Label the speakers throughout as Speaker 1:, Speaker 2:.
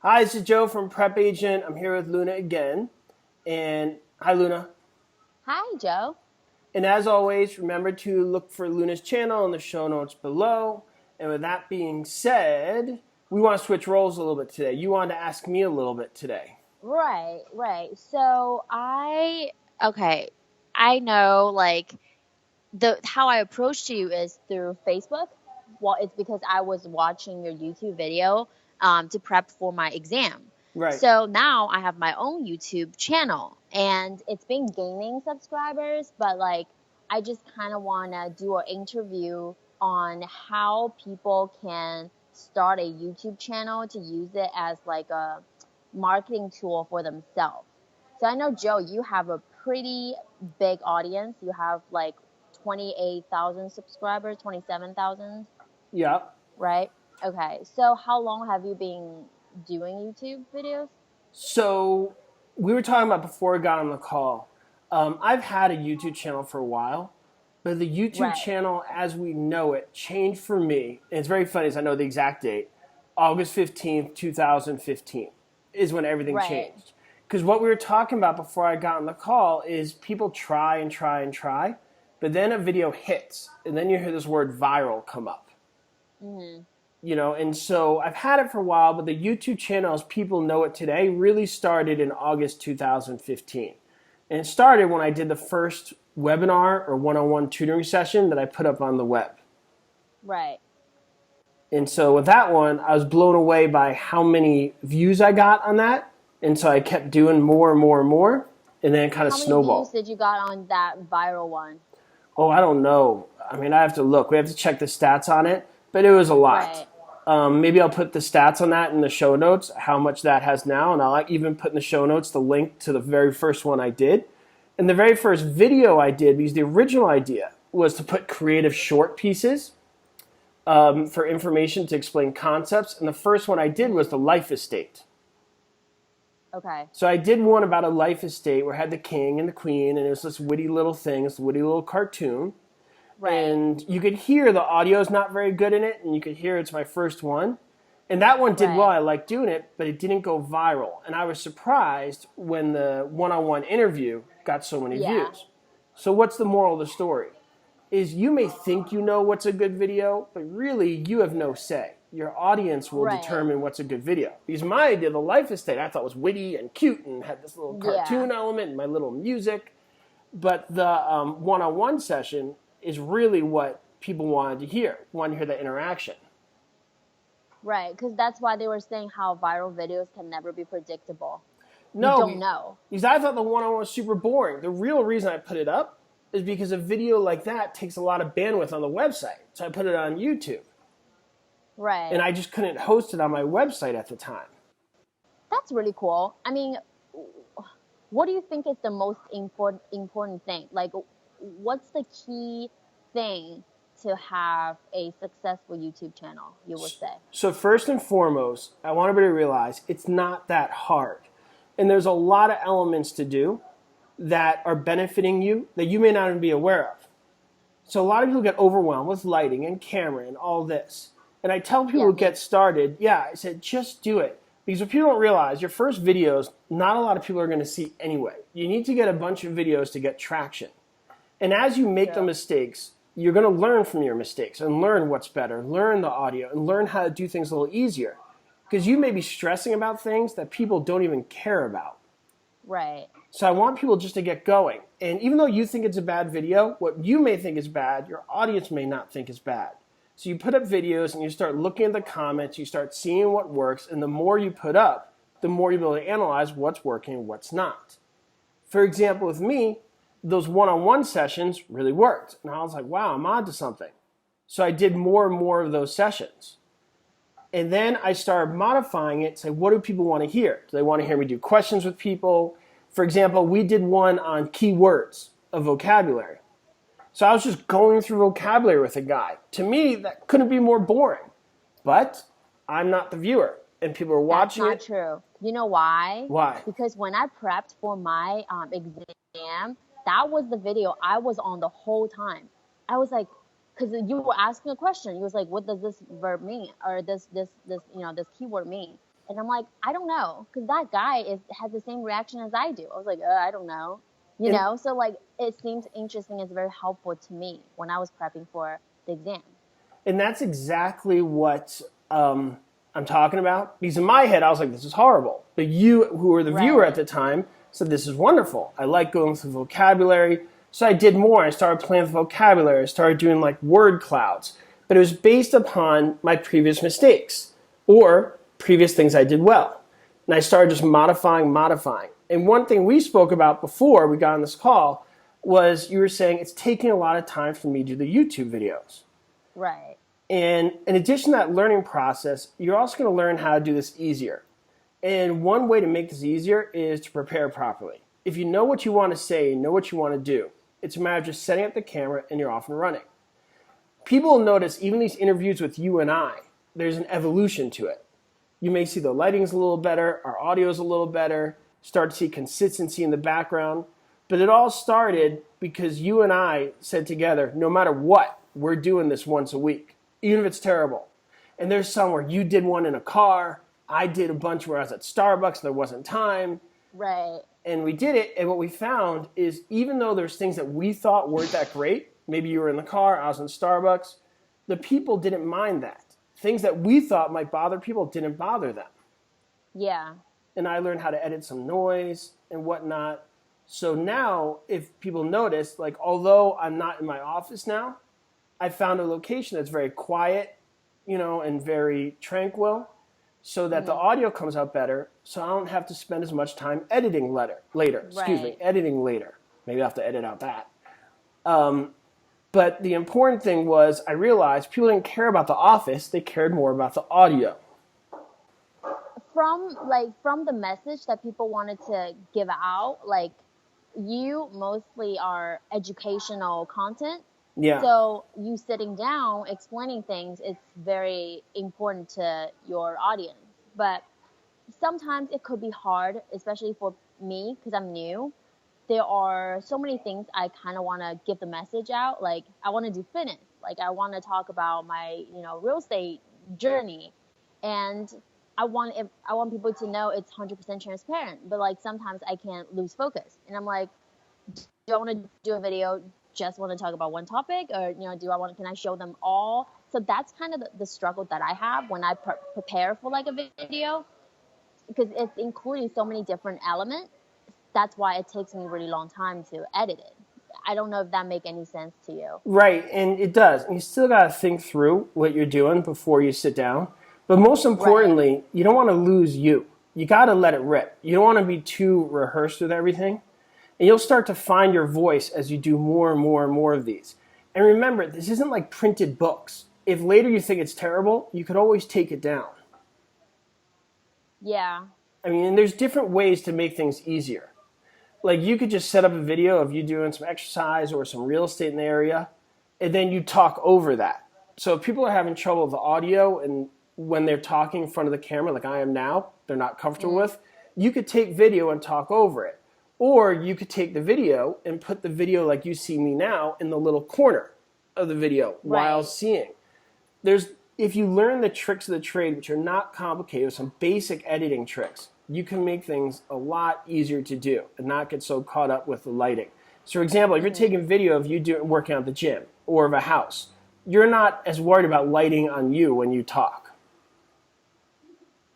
Speaker 1: Hi, this is Joe from PrepAgent. I'm here with Luna again. And hi, Luna.
Speaker 2: Hi, Joe.
Speaker 1: And as always, remember to look for Luna's channel in the show notes below. And with that being said, we want to switch roles a little bit today. You wanted to ask me a little bit today.
Speaker 2: Right. Okay, I know like the how I approached you is through Facebook. Well, it's because I was watching your YouTube video to prep for my exam.
Speaker 1: Right.
Speaker 2: So now I have my own YouTube channel and it's been gaining subscribers, but like I just kind of want to do an interview on how people can start a YouTube channel to use it as like a marketing tool for themselves. So I know, Joe, you have a pretty big audience. You have like 28,000 subscribers, 27,000,
Speaker 1: Yeah.
Speaker 2: right? Okay. So how long have you been doing YouTube videos?
Speaker 1: So we were talking about before we got on the call. I've had a YouTube channel for a while, but the YouTube
Speaker 2: Right.
Speaker 1: channel as we know it changed for me. And it's very funny as I know the exact date. August 15th, 2015 is when everything
Speaker 2: Right.
Speaker 1: changed. Because what we were talking about before I got on the call is people try and try and try, but then a video hits, and then you hear this word viral come up.
Speaker 2: Mm-hmm.
Speaker 1: And so I've had it for a while, but the YouTube channel, as people know it today, really started in August 2015. And it started when I did the first webinar or one-on-one tutoring session that I put up on the web.
Speaker 2: Right.
Speaker 1: And so with that one, I was blown away by how many views I got on that. And so I kept doing more and more and more, and then it kind of
Speaker 2: How many views
Speaker 1: snowballed.
Speaker 2: did you got on that viral one?
Speaker 1: Oh, I don't know. I mean, I have to look. We have to check the stats on it, but it was a lot.
Speaker 2: Right.
Speaker 1: Maybe I'll put the stats on that in the show notes, how much that has now, and I'll even put in the show notes the link to the very first one I did. And the very first video I did, because the original idea was to put creative short pieces for information to explain concepts, and the first one I did was the life estate.
Speaker 2: Okay.
Speaker 1: So I did one about a life estate where I had the king and the queen, and it was this witty little thing, this witty little cartoon.
Speaker 2: Right.
Speaker 1: And you could hear the audio is not very good in it, and you could hear it's my first one. And that one did well.
Speaker 2: Right.
Speaker 1: I liked doing it, but it didn't go viral. And I was surprised when the one-on-one interview got so many
Speaker 2: Yeah.
Speaker 1: views. So what's the moral of the story? Is you may think you know what's a good video, but really you have no say. Your audience will
Speaker 2: Right.
Speaker 1: determine what's a good video. Because my idea, the life estate, I thought was witty and cute and had this little cartoon
Speaker 2: Yeah.
Speaker 1: element and my little music. But the one-on-one session is really what people wanted to hear the interaction.
Speaker 2: Right. Because that's why they were saying how viral videos can never be predictable. You
Speaker 1: No,
Speaker 2: don't know.
Speaker 1: because I thought the one-on-one was super boring. The real reason I put it up is because a video like that takes a lot of bandwidth on the website. So I put it on YouTube.
Speaker 2: Right.
Speaker 1: And I just couldn't host it on my website at the time.
Speaker 2: That's really cool. I mean, what do you think is the most important thing? Like, what's the key thing to have a successful YouTube channel, you would say?
Speaker 1: So first and foremost, I want everybody to realize it's not that hard. And there's a lot of elements to do that are benefiting you that you may not even be aware of. So a lot of people get overwhelmed with lighting and camera and all this. And I tell people to get started, I said, just do it. Because what people don't realize, your first videos, not a lot of people are going to see anyway. You need to get a bunch of videos to get traction. And as you make the mistakes, you're going to learn from your mistakes and learn what's better, learn the audio, and learn how to do things a little easier. Because you may be stressing about things that people don't even care about.
Speaker 2: Right.
Speaker 1: So I want people just to get going. And even though you think it's a bad video, what you may think is bad, your audience may not think is bad. So you put up videos and you start looking at the comments, you start seeing what works, and the more you put up, the more you'll be able to analyze what's working and what's not. For example, with me, those one-on-one sessions really worked. And I was like, wow, I'm on to something. So I did more and more of those sessions. And then I started modifying it, say, what do people want to hear? Do they want to hear me do questions with people? For example, we did one on keywords of vocabulary. So I was just going through vocabulary with a guy. To me, that couldn't be more boring. But I'm not the viewer, and people are watching
Speaker 2: That's not true. You know why?
Speaker 1: Why?
Speaker 2: Because when I prepped for my exam, that was the video I was on the whole time. I was like, because you were asking a question. You was like, what does this verb mean? Or this keyword mean? And I'm like, I don't know, because that guy has the same reaction as I do. I was like, I don't know, you
Speaker 1: And,
Speaker 2: know. So like, it seems interesting. It's very helpful to me when I was prepping for the exam.
Speaker 1: and that's exactly what I'm talking about. Because in my head, I was like, this is horrible. But you, who were the viewer at
Speaker 2: Right,
Speaker 1: the time, said, this is wonderful. I like going through vocabulary. So I did more. I started playing with vocabulary. I started doing like word clouds. But it was based upon my previous mistakes or previous things I did well. And I started just modifying. And one thing we spoke about before we got on this call was you were saying it's taking a lot of time for me to do the YouTube videos.
Speaker 2: right,
Speaker 1: And in addition to that learning process, you're also going to learn how to do this easier. And one way to make this easier is to prepare properly. If you know what you want to say, know what you want to do, it's a matter of just setting up the camera and you're off and running. People will notice even these interviews with you and I, there's an evolution to it. You may see the lighting's a little better, our audio's a little better, start to see consistency in the background. But it all started because you and I said together, no matter what, we're doing this once a week, even if it's terrible. And there's some where you did one in a car, I did a bunch where I was at Starbucks and there wasn't time.
Speaker 2: right.
Speaker 1: And we did it, and what we found is even though there's things that we thought weren't that great, maybe you were in the car, I was in Starbucks, the people didn't mind that. Things that we thought might bother people didn't bother them.
Speaker 2: Yeah,
Speaker 1: And I learned how to edit some noise and whatnot. So now, if people notice, like although I'm not in my office now, I found a location that's very quiet, and very tranquil, so that the audio comes out better, so I don't have to spend as much time editing later.
Speaker 2: right.
Speaker 1: Editing later. Maybe I have to edit out that. But the important thing was I realized people didn't care about the office, they cared more about the audio.
Speaker 2: From the message that people wanted to give out, like, you mostly are educational content.
Speaker 1: Yeah.
Speaker 2: So you sitting down explaining things, it's very important to your audience. But sometimes it could be hard, especially for me because I'm new. There are so many things I kind of want to give the message out. Like, I want to do fitness. Like, I want to talk about my, real estate journey. And I want people to know it's 100% transparent. But like, sometimes I can't lose focus. And I'm like, do I want to do a video just want to talk about one topic, or can I show them all? So that's kind of the struggle that I have when I prepare for like a video, because it's including so many different elements. That's why it takes me a really long time to edit it. I don't know if that make any sense to you.
Speaker 1: Right, and it does. And you still got to think through what you're doing before you sit down. But most
Speaker 2: Right.
Speaker 1: importantly, you don't want to lose you. You got to let it rip. You don't want to be too rehearsed with everything. And you'll start to find your voice as you do more and more and more of these. And remember, this isn't like printed books. If later you think it's terrible, you could always take it down.
Speaker 2: Yeah.
Speaker 1: I mean, and there's different ways to make things easier. Like you could just set up a video of you doing some exercise or some real estate in the area, and then you talk over that. So if people are having trouble with the audio and when they're talking in front of the camera, like I am now, they're not comfortable with, you could take video and talk over it. Or you could take the video and put the video like you see me now in the little corner of the video while seeing. If you learn the tricks of the trade, which are not complicated, some basic editing tricks, you can make things a lot easier to do and not get so caught up with the lighting. So for example, if you're taking video of you working out at the gym or of a house, you're not as worried about lighting on you when you talk.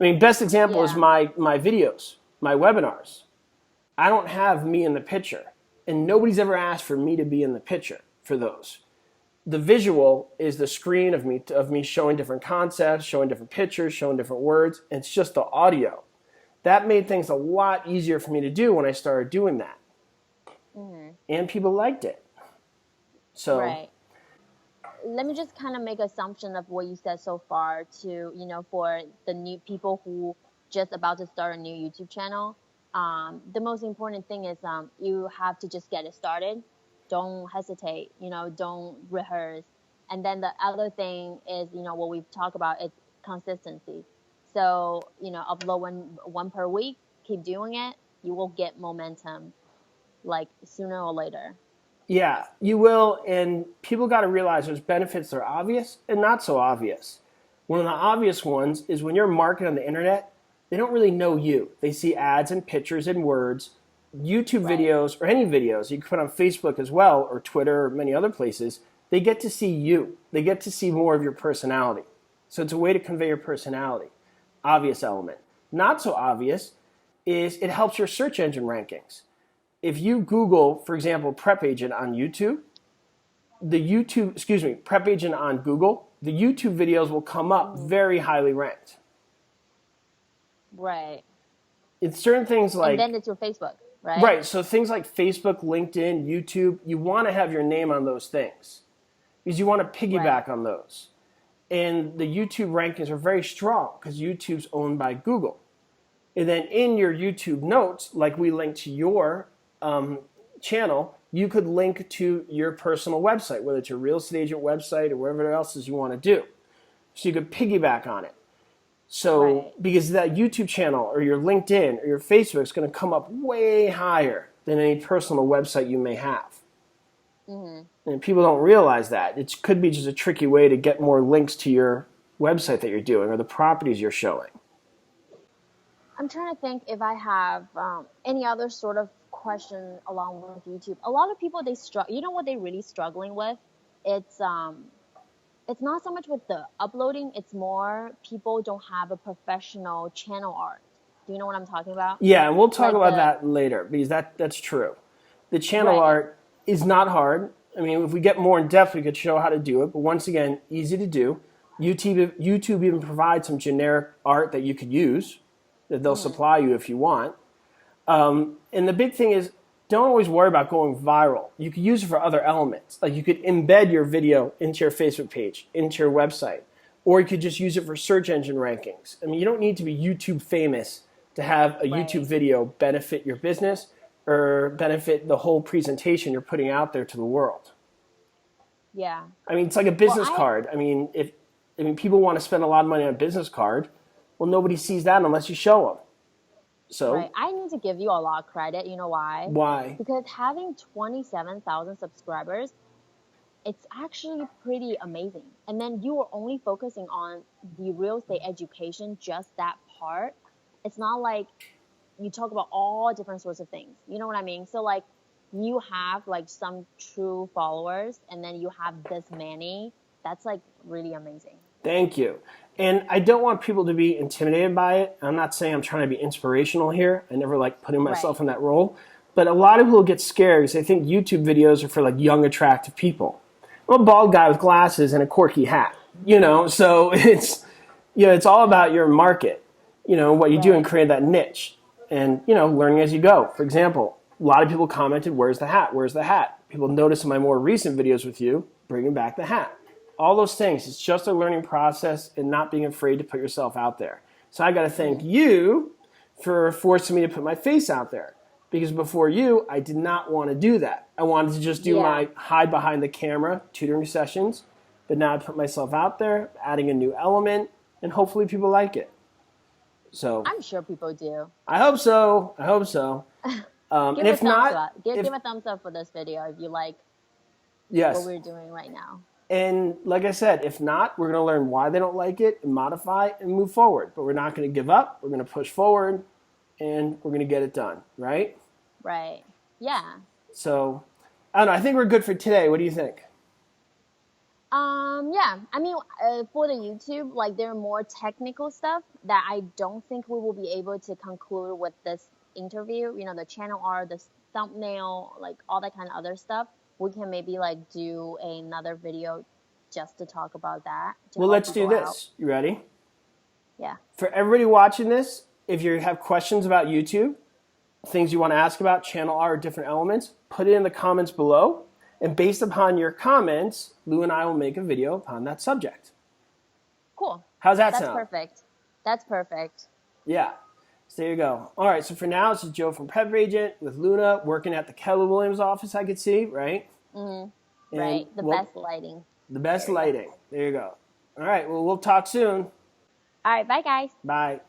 Speaker 1: I mean, best example is my videos, my webinars. I don't have me in the picture, and nobody's ever asked for me to be in the picture for those. The visual is the screen of me showing different concepts, showing different pictures, showing different words, and it's just the audio. That made things a lot easier for me to do when I started doing that. And people liked it. So,
Speaker 2: Right. Let me just kind of make assumption of what you said so far to, for the new people who just about to start a new YouTube channel. The most important thing is you have to just get it started. Don't hesitate, don't rehearse. And then the other thing is, what we've talked about is consistency. So, upload one per week, keep doing it. You will get momentum like sooner or later.
Speaker 1: yeah, you will, and people got to realize there's benefits that are obvious and not so obvious. One of the obvious ones is when you're marketing on the internet, They don't really know you. They see ads and pictures and words. YouTube
Speaker 2: Right.
Speaker 1: videos or any videos you can put on Facebook as well, or Twitter or many other places, they get to see you. They get to see more of your personality. So it's a way to convey your personality. Obvious element. Not so obvious is it helps your search engine rankings. If you Google, for example, PrepAgent on YouTube, PrepAgent on Google, the YouTube videos will come up very highly ranked.
Speaker 2: Right.
Speaker 1: It's certain things like...
Speaker 2: And then it's your Facebook, right?
Speaker 1: Right, so things like Facebook, LinkedIn, YouTube, you want to have your name on those things because you want to piggyback on those. And the YouTube rankings are very strong because YouTube's owned by Google. And then in your YouTube notes, like we linked to your channel, you could link to your personal website, whether it's your real estate agent website or whatever else is you want to do. So you could piggyback on it. So because that YouTube channel or your LinkedIn or your Facebook is going to come up way higher than any personal website you may have. And people don't realize that. It could be just a tricky way to get more links to your website that you're doing or the properties you're showing.
Speaker 2: I'm trying to think if I have any other sort of question along with YouTube. A lot of people, they struggle. You know what they're really struggling with? It's not so much with the uploading. It's more people don't have a professional channel art. Do you know what I'm talking about?
Speaker 1: Yeah, and we'll talk about that later because that's true. The channel art is not hard. I mean, if we get more in depth, we could show how to do it. But once again, easy to do. YouTube even provides some generic art that you could use that they'll supply you if you want. And the big thing is, don't always worry about going viral. You could use it for other elements. Like you could embed your video into your Facebook page, into your website, or you could just use it for search engine rankings. I mean, you don't need to be YouTube famous to have a YouTube video benefit your business or benefit the whole presentation you're putting out there to the world.
Speaker 2: Yeah.
Speaker 1: I mean, it's like a business card. I mean, if people want to spend a lot of money on a business card, well, nobody sees that unless you show them. So
Speaker 2: I need to give you a lot of credit. You know why?
Speaker 1: Why?
Speaker 2: Because having 27,000 subscribers, it's actually pretty amazing. And then you are only focusing on the real estate education, just that part. It's not like you talk about all different sorts of things. You know what I mean? So like you have like some true followers and then you have this many. That's like really amazing.
Speaker 1: Thank you. And I don't want people to be intimidated by it. I'm not saying I'm trying to be inspirational here. I never like putting myself in that role. But a lot of people get scared because they think YouTube videos are for like young, attractive people. I'm a bald guy with glasses and a quirky hat, so it's all about your market, what you do and create that niche and, learning as you go. For example, a lot of people commented, where's the hat? Where's the hat? People notice in my more recent videos with you, bringing back the hat. All those things. It's just a learning process and not being afraid to put yourself out there. So I got to thank you for forcing me to put my face out there. Because before you, I did not want to do that. I wanted to just do my hide behind the camera tutoring sessions. But now I put myself out there, adding a new element, and hopefully people like it. So
Speaker 2: I'm sure people do.
Speaker 1: I hope so. Give and if not,
Speaker 2: give a thumbs up for this video if you like what we're doing right now.
Speaker 1: And like I said, if not, we're going to learn why they don't like it and modify and move forward. But we're not going to give up. We're going to push forward and we're going to get it done, right?
Speaker 2: Right. Yeah.
Speaker 1: So, I don't know. I think we're good for today. What do you think?
Speaker 2: Yeah. I mean, for the YouTube, like there are more technical stuff that I don't think we will be able to conclude with this interview. The channel art, the thumbnail, like all that kind of other stuff. We can maybe like do another video just to talk about that.
Speaker 1: Well, let's do this. You ready?
Speaker 2: Yeah.
Speaker 1: For everybody watching this, if you have questions about YouTube, things you want to ask about, channel art, different elements, put it in the comments below. And based upon your comments, Lou and I will make a video upon that subject.
Speaker 2: Cool.
Speaker 1: How's that sound?
Speaker 2: That's perfect.
Speaker 1: Yeah. So there you go. All right, so for now, this is Joe from PrepAgent with Luna working at the Keller Williams office, I could see, right?
Speaker 2: Mm-hmm. Right, best lighting.
Speaker 1: The best lighting. There you go. All right, well, we'll talk soon.
Speaker 2: All right, bye, guys.
Speaker 1: Bye.